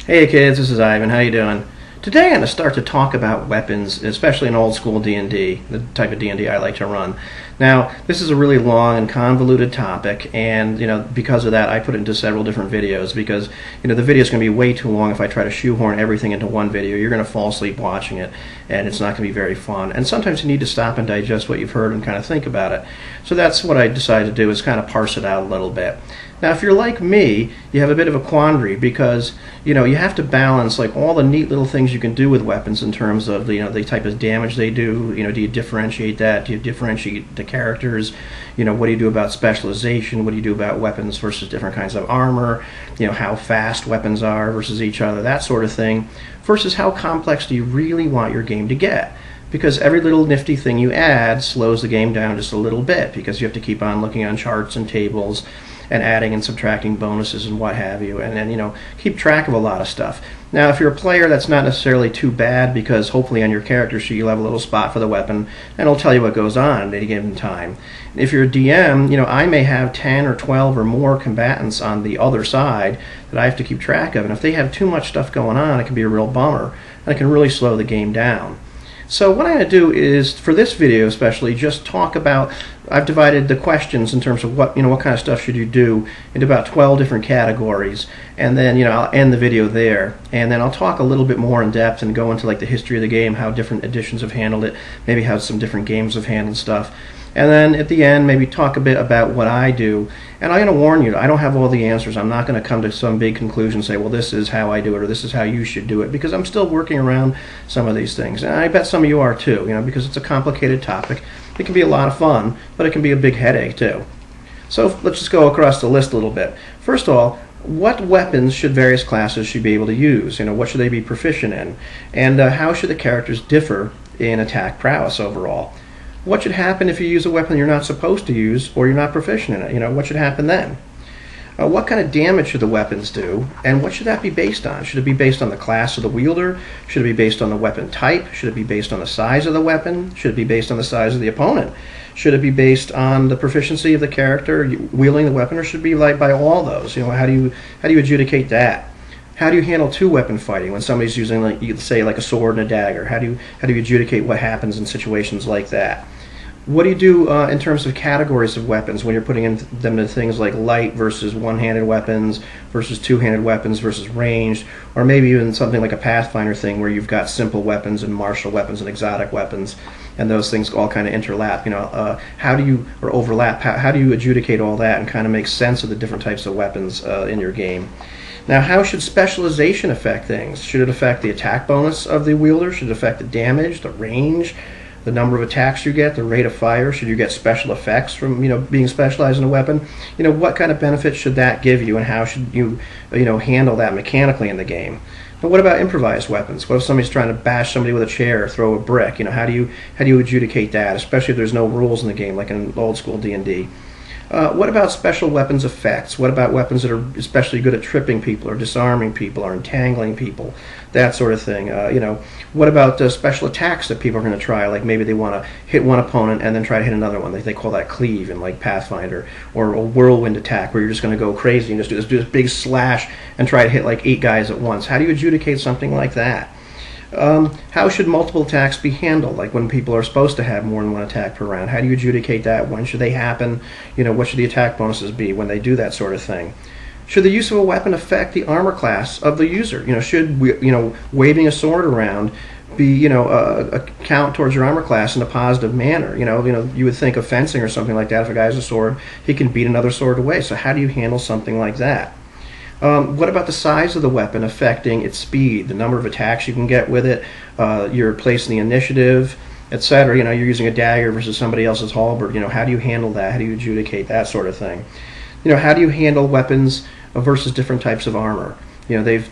Hey kids, this is Ivan. How you doing? Today I'm going to start to talk about weapons, especially in old school D&D, the type of D&D I like to run. Now, this is a really long and convoluted topic, and because of that, I put it into several different videos because the video is going to be way too long if I try to shoehorn everything into one video. You're going to fall asleep watching it, and it's not going to be very fun. And sometimes you need to stop and digest what you've heard and kind of think about it. So that's what I decided to do, is kind of parse it out a little bit. Now, if you're like me, you have a bit of a quandary because you have to balance like all the neat little things you can do with weapons in terms of the type of damage they do. Do you differentiate that? Do you differentiate the characters? What do you do about specialization? What do you do about weapons versus different kinds of armor? How fast weapons are versus each other, that sort of thing. Versus how complex do you really want your game to get? Because every little nifty thing you add slows the game down just a little bit because you have to keep on looking on charts and tables and adding and subtracting bonuses and what have you, and then keep track of a lot of stuff. Now, if you're a player, that's not necessarily too bad because hopefully on your character sheet you'll have a little spot for the weapon and it'll tell you what goes on at any given time. If you're a DM, I may have 10 or 12 or more combatants on the other side that I have to keep track of, and if they have too much stuff going on, it can be a real bummer and it can really slow the game down. So what I'm going to do is, for this video especially, just talk about, I've divided the questions in terms of what kind of stuff should you do into about 12 different categories, and then I'll end the video there, and then I'll talk a little bit more in depth and go into like the history of the game, how different editions have handled it, maybe how some different games have handled stuff. And then at the end, maybe talk a bit about what I do. And I'm going to warn you, I don't have all the answers. I'm not going to come to some big conclusion and say, well, this is how I do it, or this is how you should do it, because I'm still working around some of these things. And I bet some of you are too, because it's a complicated topic. It can be a lot of fun, but it can be a big headache too. So let's just go across the list a little bit. First of all, what weapons should various classes should be able to use? What should they be proficient in? And how should the characters differ in attack prowess overall? What should happen if you use a weapon you're not supposed to use or you're not proficient in it? What should happen then? What kind of damage should the weapons do, and what should that be based on? Should it be based on the class of the wielder? Should it be based on the weapon type? Should it be based on the size of the weapon? Should it be based on the size of the opponent? Should it be based on the proficiency of the character wielding the weapon, or should it be like by all those? How do you adjudicate that? How do you handle two-weapon fighting when somebody's using, like, you say, like a sword and a dagger? How do you adjudicate what happens in situations like that? What do you do in terms of categories of weapons when you're putting them into things like light versus one-handed weapons versus two-handed weapons versus ranged, or maybe even something like a Pathfinder thing where you've got simple weapons and martial weapons and exotic weapons, and those things all kind of interlap. How do you, or overlap? How do you adjudicate all that and kind of make sense of the different types of weapons in your game? Now, how should specialization affect things? Should it affect the attack bonus of the wielder? Should it affect the damage, the range, the number of attacks you get, the rate of fire? Should you get special effects from being specialized in a weapon? What kind of benefits should that give you, and how should you handle that mechanically in the game? But what about improvised weapons? What if somebody's trying to bash somebody with a chair or throw a brick? How do you adjudicate that, especially if there's no rules in the game like in old school D&D? What about special weapons effects? What about weapons that are especially good at tripping people or disarming people or entangling people? That sort of thing. What about special attacks that people are going to try? Like maybe they want to hit one opponent and then try to hit another one. They call that cleave in like Pathfinder. Or a whirlwind attack where you're just going to go crazy and just do this big slash and try to hit like 8 guys at once. How do you adjudicate something like that? How should multiple attacks be handled? Like when people are supposed to have more than one attack per round, how do you adjudicate that? When should they happen? What should the attack bonuses be when they do that sort of thing? Should the use of a weapon affect the armor class of the user? Should waving a sword around be a count towards your armor class in a positive manner? You would think of fencing or something like that. If a guy has a sword, he can beat another sword away. So how do you handle something like that? What about the size of the weapon affecting its speed, the number of attacks you can get with it, your place in the initiative, etc.? You're using a dagger versus somebody else's halberd. How do you handle that? How do you adjudicate that sort of thing? How do you handle weapons versus different types of armor? They've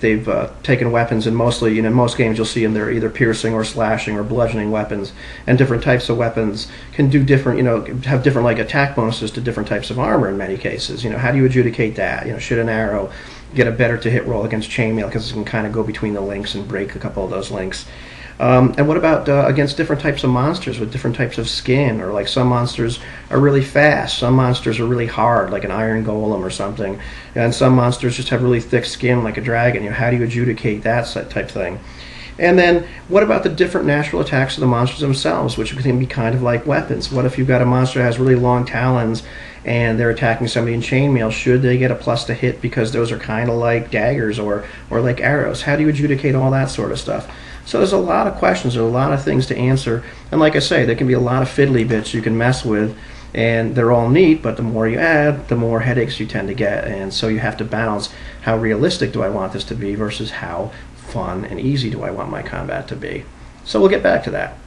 taken weapons, and mostly, in most games you'll see them, they're either piercing or slashing or bludgeoning weapons, and different types of weapons can do different, have different like attack bonuses to different types of armor in many cases. How do you adjudicate that? Should an arrow get a better to hit roll against chainmail because it can kind of go between the links and break a couple of those links? And what about against different types of monsters with different types of skin? Or like some monsters are really fast, some monsters are really hard, like an iron golem or something, and some monsters just have really thick skin, like a dragon. How do you adjudicate that type thing? And then what about the different natural attacks of the monsters themselves, which can be kind of like weapons? What if you've got a monster that has really long talons and they're attacking somebody in chainmail? Should they get a plus to hit because those are kind of like daggers or like arrows? How do you adjudicate all that sort of stuff? So there's a lot of questions, there's a lot of things to answer, and like I say, there can be a lot of fiddly bits you can mess with, and they're all neat, but the more you add, the more headaches you tend to get, and so you have to balance how realistic do I want this to be versus how fun and easy do I want my combat to be. So we'll get back to that.